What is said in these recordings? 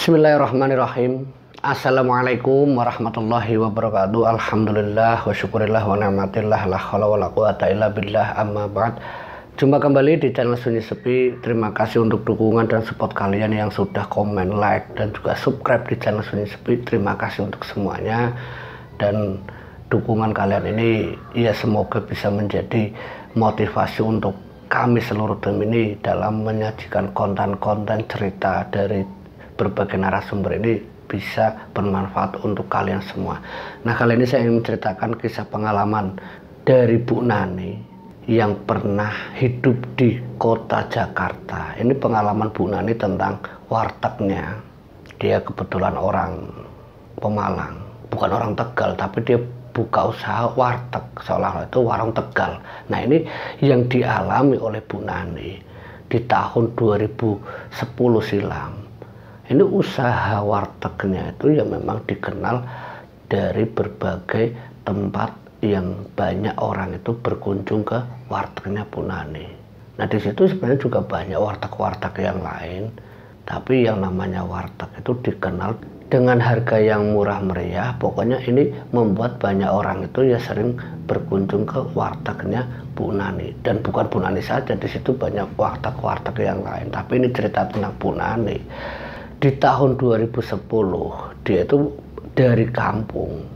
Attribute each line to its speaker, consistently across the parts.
Speaker 1: Bismillahirrahmanirrahim. Assalamualaikum warahmatullahi wabarakatuh. Alhamdulillah wa syukurillah wa ni'matillah la haula wa la quwata illa billah, amma ba'd. Jumpa kembali di channel Sunyi Sepi. Terima kasih untuk dukungan dan support kalian yang sudah komen, like, dan juga subscribe di channel Sunyi Sepi. Terima kasih untuk semuanya. Dan dukungan kalian ini ya semoga bisa menjadi motivasi untuk kami seluruh tim ini dalam menyajikan konten-konten cerita dari berbagai narasumber ini bisa bermanfaat untuk kalian semua. Nah, kali ini saya ingin menceritakan kisah pengalaman dari Bu Nani yang pernah hidup di kota Jakarta. Ini pengalaman Bu Nani tentang wartegnya. Dia kebetulan orang Pemalang, bukan orang Tegal, tapi dia buka usaha warteg, seolah-olah itu warung Tegal. Nah, ini yang dialami oleh Bu Nani di tahun 2010 silam. Ini usaha wartegnya itu ya memang dikenal dari berbagai tempat yang banyak orang itu berkunjung ke wartegnya Bu Nani. Nah, di situ sebenarnya juga banyak warteg-warteg yang lain, tapi yang namanya warteg itu dikenal dengan harga yang murah meriah. Pokoknya ini membuat banyak orang itu ya sering berkunjung ke wartegnya Bu Nani. Dan bukan Bu Nani saja, di situ banyak warteg-warteg yang lain. Tapi ini cerita tentang Bu Nani. Di tahun 2010 dia itu dari kampung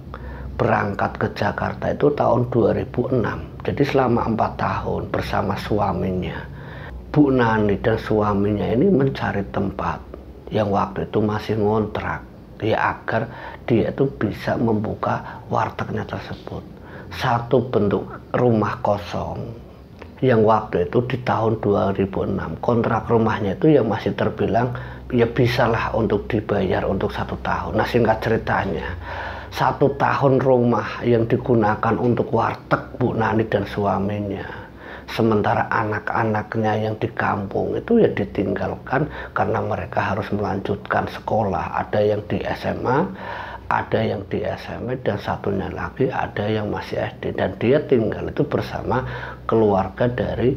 Speaker 1: berangkat ke Jakarta itu tahun 2006. Jadi selama 4 tahun bersama suaminya. Bu Nani dan suaminya ini mencari tempat yang waktu itu masih ngontrak ya agar dia itu bisa membuka wartegnya tersebut. Satu bentuk rumah kosong yang waktu itu di tahun 2006 kontrak rumahnya itu yang masih terbilang ya bisalah untuk dibayar untuk 1 tahun. Nah, singkat ceritanya 1 tahun rumah yang digunakan untuk warteg Bu Nani dan suaminya, sementara anak-anaknya yang di kampung itu ya ditinggalkan karena mereka harus melanjutkan sekolah. Ada yang di SMA, ada yang di SMP, dan satunya lagi ada yang masih SD. Dan dia tinggal itu bersama keluarga dari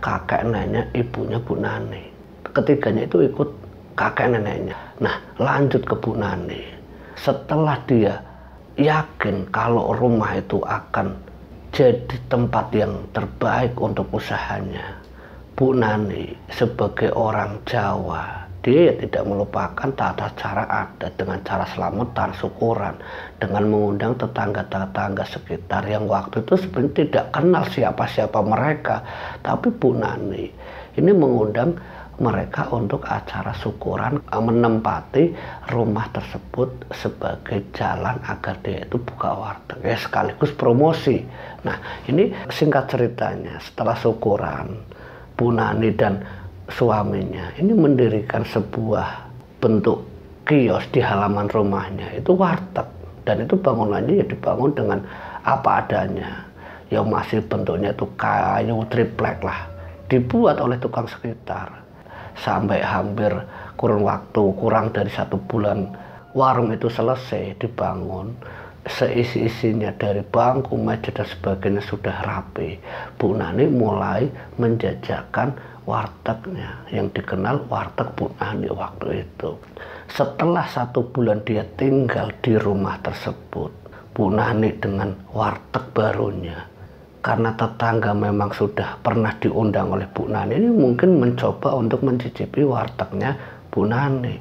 Speaker 1: kakek nenek ibunya Bu Nani. Ketiganya itu ikut kakek neneknya. Nah, lanjut ke Bu Nani. Setelah dia yakin kalau rumah itu akan jadi tempat yang terbaik untuk usahanya, Bu Nani sebagai orang Jawa, dia ya tidak melupakan tata cara adat dengan cara selamatan, syukuran, dengan mengundang tetangga-tetangga sekitar yang waktu itu sebenarnya tidak kenal siapa-siapa mereka. Tapi Bu Nani ini mengundang mereka untuk acara syukuran, menempati rumah tersebut sebagai jalan agar dia itu buka warteg ya sekaligus promosi. Nah, ini singkat ceritanya, setelah syukuran Bu Nani dan suaminya ini mendirikan sebuah bentuk kios di halaman rumahnya, itu warteg. Dan itu bangunannya ya dibangun dengan apa adanya, yang masih bentuknya itu kayu triplek lah, dibuat oleh tukang sekitar. Sampai hampir kurang dari 1 bulan warung itu selesai dibangun, seisi-isinya dari bangku, meja dan sebagainya sudah rapi. Bu Nani mulai menjajakan wartegnya yang dikenal warteg Bu Nani waktu itu. Setelah 1 bulan dia tinggal di rumah tersebut, Bu Nani dengan warteg barunya, karena tetangga memang sudah pernah diundang oleh Bu Nani, ini mungkin mencoba untuk mencicipi wartegnya Bu Nani.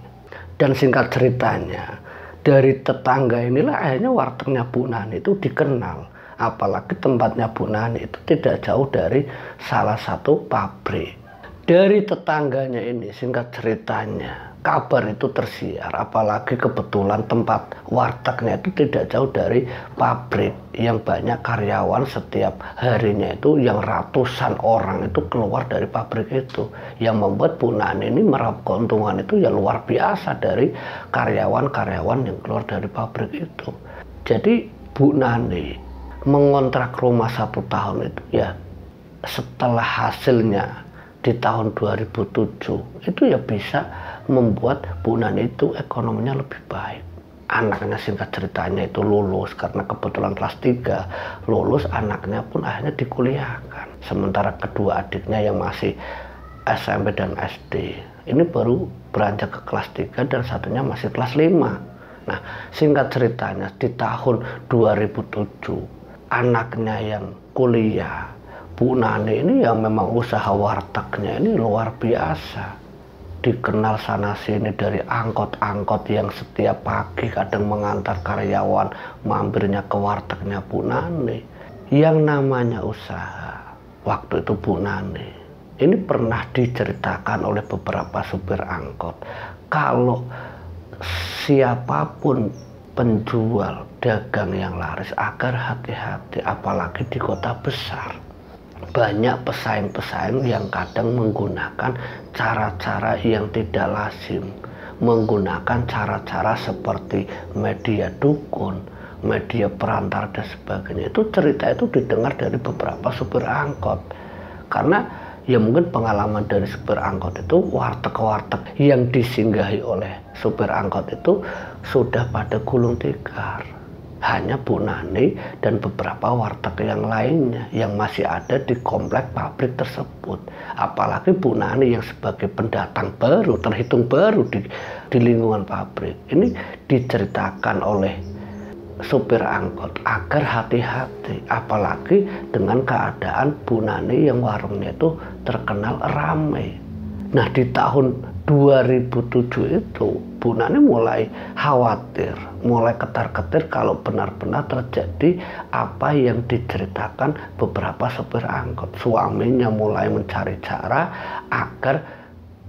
Speaker 1: Dan singkat ceritanya, dari tetangga inilah akhirnya wartegnya Bu Nani itu dikenal. Apalagi tempatnya Bu Nani itu tidak jauh dari salah satu pabrik. Dari tetangganya ini, singkat ceritanya, kabar itu tersiar, apalagi kebetulan tempat wartegnya itu tidak jauh dari pabrik yang banyak karyawan. Setiap harinya itu yang ratusan orang itu keluar dari pabrik itu, yang membuat Bu Nani ini meraup keuntungan itu ya luar biasa dari karyawan-karyawan yang keluar dari pabrik itu. Jadi Bu Nani mengontrak rumah 1 tahun itu ya setelah hasilnya di tahun 2007 itu ya bisa membuat Bu Nani itu ekonominya lebih baik. Anaknya singkat ceritanya itu lulus, karena kebetulan kelas 3 lulus, anaknya pun akhirnya dikuliahkan. Sementara kedua adiknya yang masih SMP dan SD. Ini baru beranjak ke kelas 3 dan satunya masih kelas 5. Nah, singkat ceritanya di tahun 2007 anaknya yang kuliah, Bu Nani ini yang memang usaha wartegnya ini luar biasa. Dikenal sana sini dari angkot-angkot yang setiap pagi kadang mengantar karyawan mampirnya ke wartegnya Bu Nani. Yang namanya usaha, waktu itu Bu Nani ini pernah diceritakan oleh beberapa supir angkot, kalau siapapun penjual dagang yang laris agar hati-hati, apalagi di kota besar. Banyak pesaing-pesaing yang kadang menggunakan cara-cara yang tidak lazim, menggunakan cara-cara seperti media dukun, media perantara dan sebagainya. Itu cerita itu didengar dari beberapa supir angkot, karena ya mungkin pengalaman dari supir angkot itu warteg-warteg yang disinggahi oleh supir angkot itu sudah pada gulung tikar. Hanya Bu Nani dan beberapa warteg yang lainnya yang masih ada di komplek pabrik tersebut. Apalagi Bu Nani yang sebagai pendatang baru, terhitung baru di lingkungan pabrik. Ini diceritakan oleh supir angkot agar hati-hati, apalagi dengan keadaan Bu Nani yang warungnya itu terkenal ramai. Nah, di tahun 2007 itu Bu Nani mulai khawatir, mulai ketar-ketir kalau benar-benar terjadi apa yang diceritakan beberapa supir angkot. Suaminya mulai mencari cara agar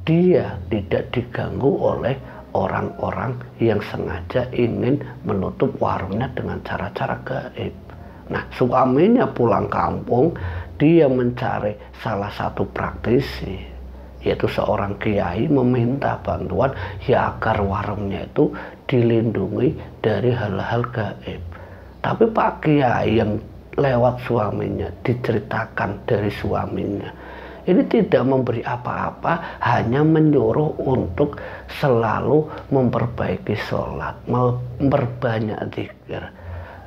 Speaker 1: dia tidak diganggu oleh orang-orang yang sengaja ingin menutup warungnya dengan cara-cara gaib. Nah, suaminya pulang kampung, dia mencari salah satu praktisi, yaitu seorang kiai, meminta bantuan ya agar warungnya itu dilindungi dari hal-hal gaib. Tapi Pak Kiai yang lewat suaminya, diceritakan dari suaminya, ini tidak memberi apa-apa, hanya menyuruh untuk selalu memperbaiki sholat, memperbanyak zikir,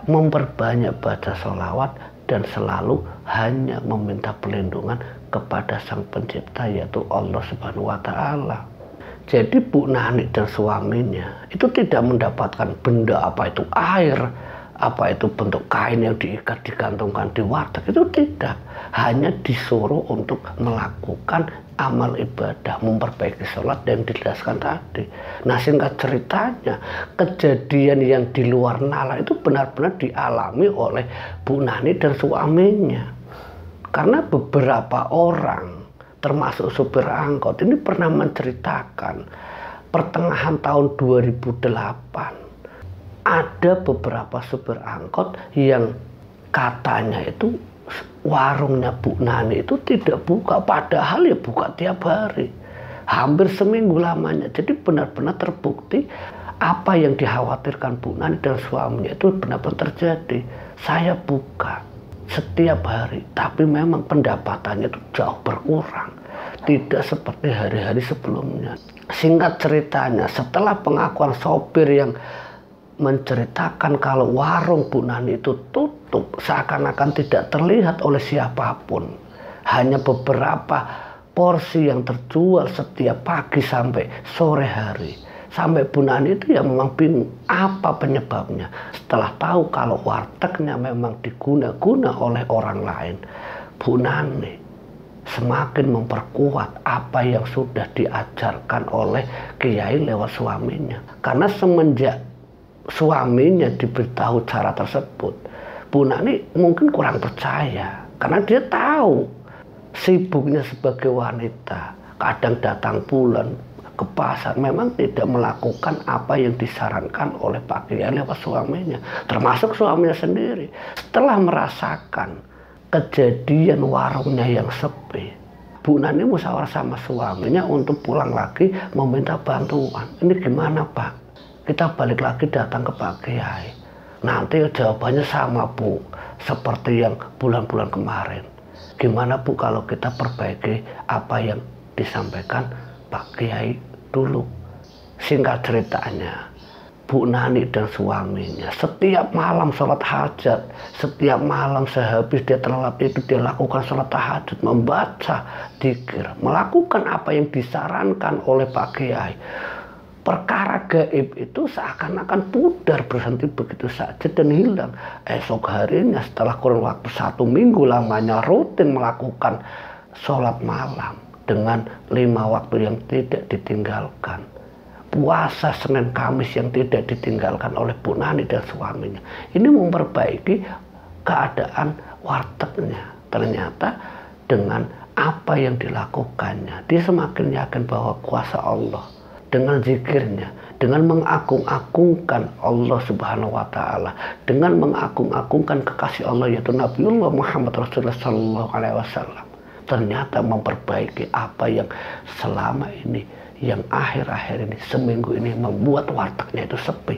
Speaker 1: memperbanyak baca sholawat, dan selalu hanya meminta perlindungan kepada Sang Pencipta, yaitu Allah Subhanahu wa Ta'ala. Jadi Bu Nani dan suaminya itu tidak mendapatkan benda, apa itu air, apa itu bentuk kain yang diikat digantungkan di warteg, itu tidak. Hanya disuruh untuk melakukan amal ibadah, memperbaiki sholat yang dijelaskan tadi. Nah, singkat ceritanya, kejadian yang di luar nalar itu benar-benar dialami oleh Bu Nani dan suaminya. Karena beberapa orang, termasuk supir angkot, ini pernah menceritakan pertengahan tahun 2008 ada beberapa supir angkot yang katanya itu warungnya Bu Nani itu tidak buka, padahal ya buka tiap hari, hampir seminggu lamanya. Jadi benar-benar terbukti apa yang dikhawatirkan Bu Nani dan suaminya itu benar-benar terjadi. Saya buka setiap hari, tapi memang pendapatannya itu jauh berkurang, tidak seperti hari-hari sebelumnya. Singkat ceritanya, setelah pengakuan sopir yang menceritakan kalau warung Bu Nani itu tutup, seakan-akan tidak terlihat oleh siapapun, hanya beberapa porsi yang terjual setiap pagi sampai sore hari, sampai Bu Nani itu ya memang bingung apa penyebabnya. Setelah tahu kalau wartegnya memang diguna-guna oleh orang lain, Bu Nani semakin memperkuat apa yang sudah diajarkan oleh kiai lewat suaminya. Karena semenjak suaminya diberitahu cara tersebut, Bu Nani mungkin kurang percaya, karena dia tahu sibuknya sebagai wanita, kadang datang bulan ke pasar, memang tidak melakukan apa yang disarankan oleh Pak Kiai lewat suaminya, termasuk suaminya sendiri. Setelah merasakan kejadian warungnya yang sepi, Bu Nani musyawarah sama suaminya untuk pulang lagi meminta bantuan. Ini gimana Pak? Kita balik lagi datang ke Pak Kiai. Nanti jawabannya sama Bu, seperti yang bulan-bulan kemarin. Gimana Bu kalau kita perbaiki apa yang disampaikan Pak Kiai dulu? Singkat ceritanya, Bu Nani dan suaminya setiap malam sholat hajat, setiap malam sehabis dia terlelap itu dia lakukan sholat tahajud, membaca dzikir, melakukan apa yang disarankan oleh Pak Kiai. Perkara gaib itu seakan-akan pudar, berhenti begitu saja dan hilang. Esok harinya setelah kurun waktu 1 minggu lamanya rutin melakukan sholat malam dengan 5 waktu yang tidak ditinggalkan. Puasa Senin Kamis yang tidak ditinggalkan oleh Bu Nani dan suaminya. Ini memperbaiki keadaan wartegnya. Ternyata dengan apa yang dilakukannya, dia semakin yakin bahwa kuasa Allah. Dengan zikirnya, dengan mengagung-agungkan Allah Subhanahu wa Ta'ala, dengan mengagung-agungkan kekasih Allah yaitu Nabiullah Muhammad Rasulullah Sallallahu Alaihi Wasallam, ternyata memperbaiki apa yang selama ini, yang akhir-akhir ini, seminggu ini membuat wartegnya itu sepi.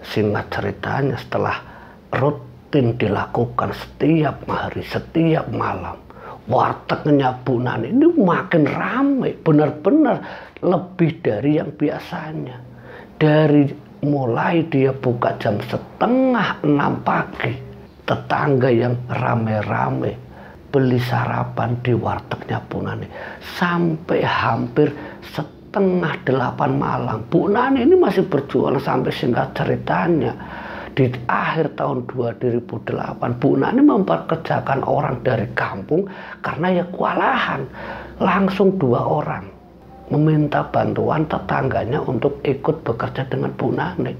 Speaker 1: Singkat ceritanya, setelah rutin dilakukan setiap hari, setiap malam, wartegnya Bu Nani ini makin ramai, benar-benar lebih dari yang biasanya. Dari mulai dia buka jam 5:30 pagi, tetangga yang rame-rame beli sarapan di wartegnya Bu Nani sampai hampir 7:30 malam. Bu Nani ini masih berjualan sampai singkat ceritanya. Di akhir tahun 2008, Bu Nani memperkerjakan orang dari kampung karena ya kewalahan. Langsung 2 orang meminta bantuan tetangganya untuk ikut bekerja dengan Bu Nani.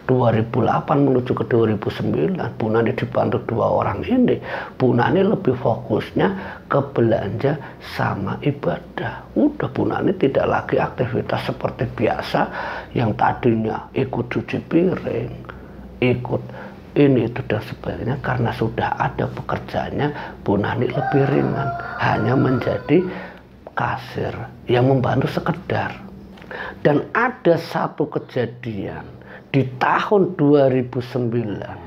Speaker 1: 2008 menuju ke 2009, Bu Nani dibantu 2 orang ini. Bu Nani lebih fokusnya ke belanja sama ibadah. Udah, Bu Nani tidak lagi aktivitas seperti biasa yang tadinya ikut cuci piring, ikut ini itu dan sebagainya. Karena sudah ada pekerjaannya, Bu Nani lebih ringan, hanya menjadi kasir yang membantu sekedar. Dan ada satu kejadian di tahun 2009,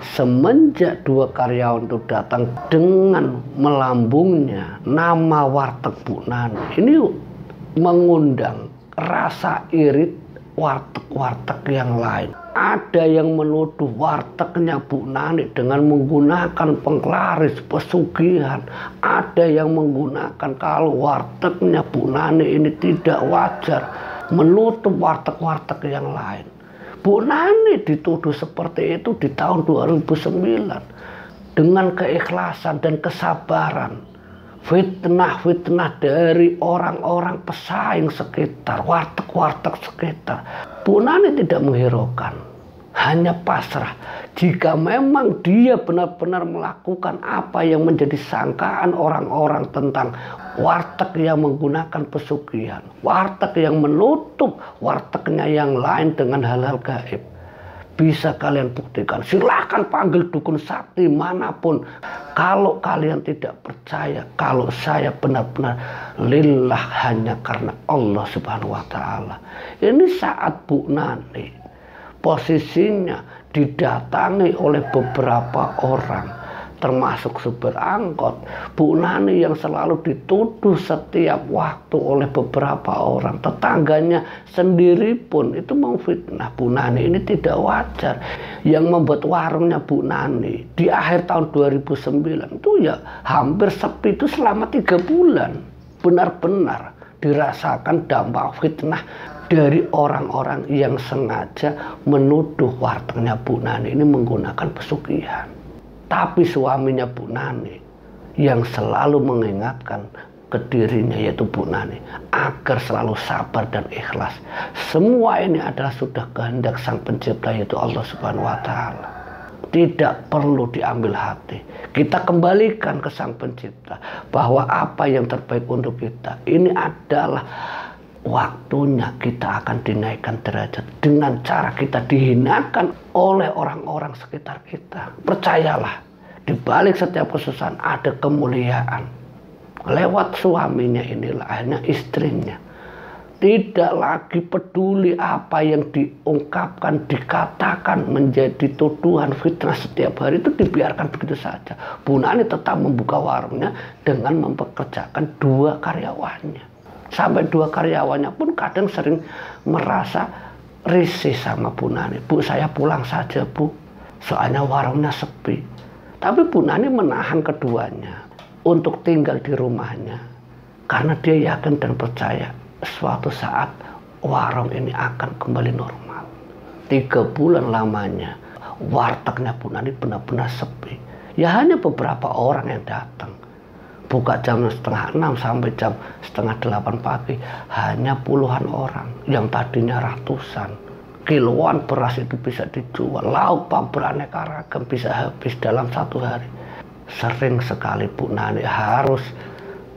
Speaker 1: semenjak 2 karyawan itu datang dengan melambungnya nama warteg Bu Nani, ini mengundang rasa irit warteg-warteg yang lain. Ada yang menuduh wartegnya Bu Nani dengan menggunakan penglaris pesugihan. Ada yang menggunakan kalau wartegnya Bu Nani ini tidak wajar, menutup warteg-warteg yang lain. Bu Nani dituduh seperti itu di tahun 2009 dengan keikhlasan dan kesabaran. Fitnah-fitnah dari orang-orang pesaing sekitar, warteg-warteg sekitar. Bu Nani tidak menghiraukan, hanya pasrah. Jika memang dia benar-benar melakukan apa yang menjadi sangkaan orang-orang tentang warteg yang menggunakan pesugihan, warteg yang menutup wartegnya yang lain dengan hal-hal gaib, bisa kalian buktikan. Silahkan panggil dukun sakti manapun. Kalau kalian tidak percaya, kalau saya benar-benar lillah hanya karena Allah Subhanahu wa Ta'ala. Ini saat Bu Nani posisinya didatangi oleh beberapa orang, termasuk supir angkot. Bu Nani yang selalu dituduh setiap waktu oleh beberapa orang, tetangganya sendiri pun itu memfitnah Bu Nani. Ini tidak wajar. Yang membuat warungnya Bu Nani di akhir tahun 2009 itu ya hampir sepi itu selama 3 bulan. Benar-benar dirasakan dampak fitnah dari orang-orang yang sengaja menuduh wartegnya Bu Nani ini menggunakan pesugihan. Tapi suaminya Bu Nani yang selalu mengingatkan ke dirinya, yaitu Bu Nani, agar selalu sabar dan ikhlas. Semua ini adalah sudah kehendak Sang Pencipta, yaitu Allah Subhanahu wa Ta'ala. Tidak perlu diambil hati. Kita kembalikan ke Sang Pencipta bahwa apa yang terbaik untuk kita ini adalah waktunya kita akan dinaikkan derajat dengan cara kita dihinakan oleh orang-orang sekitar kita. Percayalah, di balik setiap kesusahan ada kemuliaan. Lewat suaminya inilah, akhirnya istrinya tidak lagi peduli apa yang diungkapkan, dikatakan menjadi tuduhan fitnah setiap hari, itu dibiarkan begitu saja. Bu Nani tetap membuka warungnya dengan mempekerjakan 2 karyawannya. Sampai 2 karyawannya pun kadang sering merasa risih sama Bu Nani. Bu, saya pulang saja Bu, soalnya warungnya sepi. Tapi Bu Nani menahan keduanya untuk tinggal di rumahnya. Karena dia yakin dan percaya suatu saat warung ini akan kembali normal. 3 bulan lamanya wartegnya Bu Nani benar-benar sepi. Ya hanya beberapa orang yang datang. Buka jam 5:30 sampai jam 7:30 pagi. Hanya puluhan orang yang tadinya ratusan. Kiloan beras itu bisa dijual. Lauk pauk beraneka ragam bisa habis dalam 1 hari. Sering sekali Bu Nani harus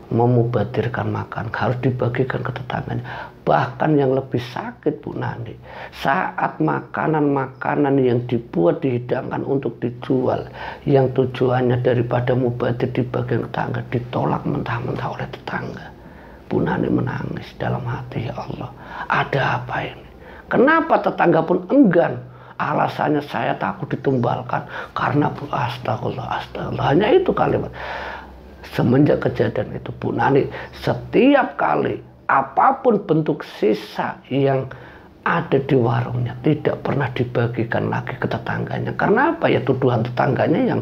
Speaker 1: memubadirkan makan, harus dibagikan ke tetangganya. Bahkan yang lebih sakit Bu Nani, saat makanan-makanan yang dibuat dihidangkan untuk dijual, yang tujuannya daripada mubadir dibagikan ke tetangga, ditolak mentah-mentah oleh tetangga. Bu Nani menangis dalam hati, ya Allah, ada apa ini? Kenapa tetangga pun enggan? Alasannya saya takut ditumbalkan karena astagfirullah, astagfirullah. Hanya itu kalimat. Semenjak kejadian itu Bu Nani setiap kali apapun bentuk sisa yang ada di warungnya tidak pernah dibagikan lagi ke tetangganya. Karena apa? Ya tuduhan tetangganya yang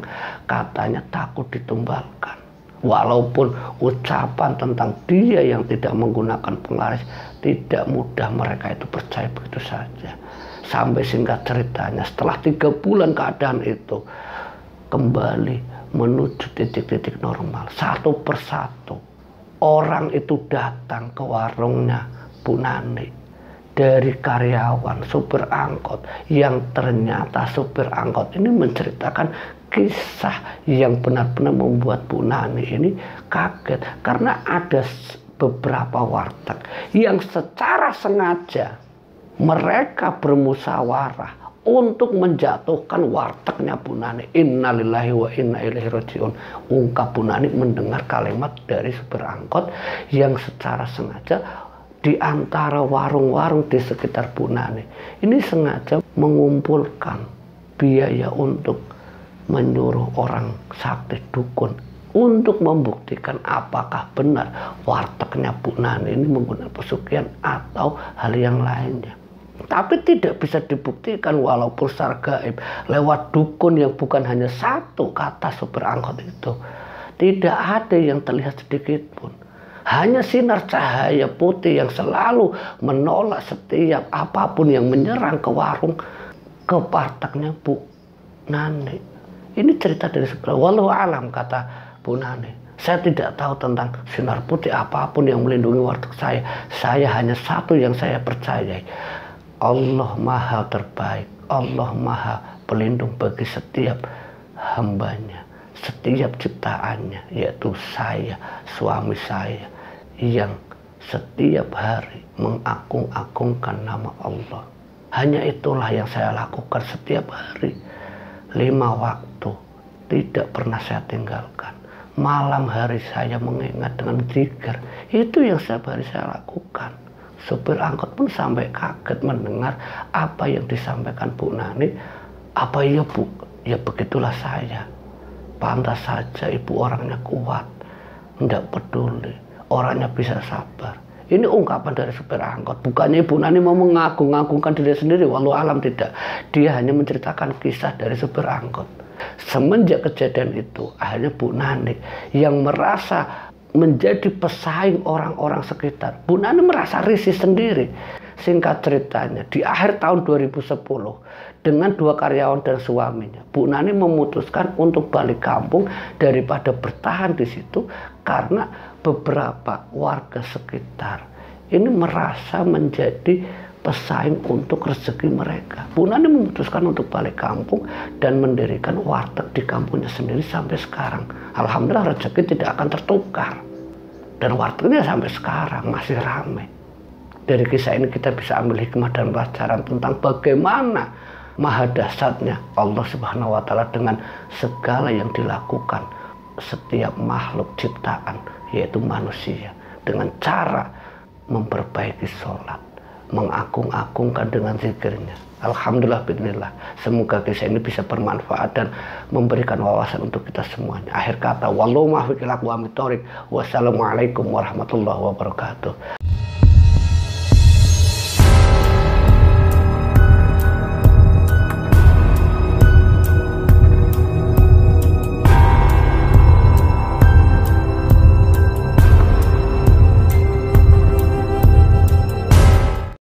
Speaker 1: katanya takut ditumbalkan. Walaupun ucapan tentang dia yang tidak menggunakan penglaris tidak mudah mereka itu percaya begitu saja. Sampai singkat ceritanya setelah 3 bulan keadaan itu kembali menuju titik-titik normal. Satu persatu orang itu datang ke warungnya Bu Nani. Dari karyawan, supir angkot, yang ternyata supir angkot ini menceritakan kisah yang benar-benar membuat Bu Nani ini kaget. Karena ada beberapa warteg yang secara sengaja mereka bermusyawarah untuk menjatuhkan wartegnya Bu Nani. Innalillahi wa inna ilaihi rajiun. Ungkap Bu Nani mendengar kalimat dari supir angkot yang secara sengaja di antara warung-warung di sekitar Bu Nani ini sengaja mengumpulkan biaya untuk menyuruh orang sakti dukun untuk membuktikan apakah benar wartegnya Bu Nani ini menggunakan pesugihan atau hal yang lainnya. Tapi tidak bisa dibuktikan walaupun secara gaib lewat dukun yang bukan hanya satu, kata supir angkot itu. Tidak ada yang terlihat sedikit pun. Hanya sinar cahaya putih yang selalu menolak setiap apapun yang menyerang ke warung, ke wartegnya Bu Nani. Ini cerita dari supir. Wallahu alam, kata Bu Nani. Saya tidak tahu tentang sinar putih apapun yang melindungi warteg saya. Saya hanya satu yang saya percayai. Allah Maha terbaik, Allah Maha pelindung bagi setiap hambanya, setiap ciptaannya, yaitu saya, suami saya, yang setiap hari mengagung-agungkan nama Allah. Hanya itulah yang saya lakukan setiap hari. 5 waktu tidak pernah saya tinggalkan. Malam hari saya mengingat dengan zikir. Itu yang setiap hari saya lakukan. Supir angkot pun sampai kaget mendengar apa yang disampaikan Bu Nani. Apa iya Bu? Ya begitulah saya. Pantas saja ibu orangnya kuat. Tidak peduli. Orangnya bisa sabar. Ini ungkapan dari supir angkot. Bukannya Ibu Nani mau mengagung-agungkan diri sendiri. Walau alam tidak. Dia hanya menceritakan kisah dari supir angkot. Semenjak kejadian itu, akhirnya Bu Nani yang merasa menjadi pesaing orang-orang sekitar. Bu Nani merasa risih sendiri. Singkat ceritanya, di akhir tahun 2010, dengan 2 karyawan dan suaminya, Bu Nani memutuskan untuk balik kampung daripada bertahan di situ karena beberapa warga sekitar ini merasa menjadi pesaing untuk rezeki mereka. Bu Nani memutuskan untuk balik kampung dan mendirikan warteg di kampungnya sendiri sampai sekarang. Alhamdulillah rezeki tidak akan tertukar. Dan wartegnya sampai sekarang masih ramai. Dari kisah ini kita bisa ambil hikmah dan pelajaran tentang bagaimana maha dahsyatnya Allah Subhanahu wa Ta'ala dengan segala yang dilakukan setiap makhluk ciptaan, yaitu manusia, dengan cara memperbaiki sholat, mengagung-agungkan dengan zikirnya. Alhamdulillah, bismillah. Semoga kisah ini bisa bermanfaat dan memberikan wawasan untuk kita semuanya. Akhir kata, wallahu muwaffiq ila aqwamit thoriq. Wassalamualaikum warahmatullahi wabarakatuh.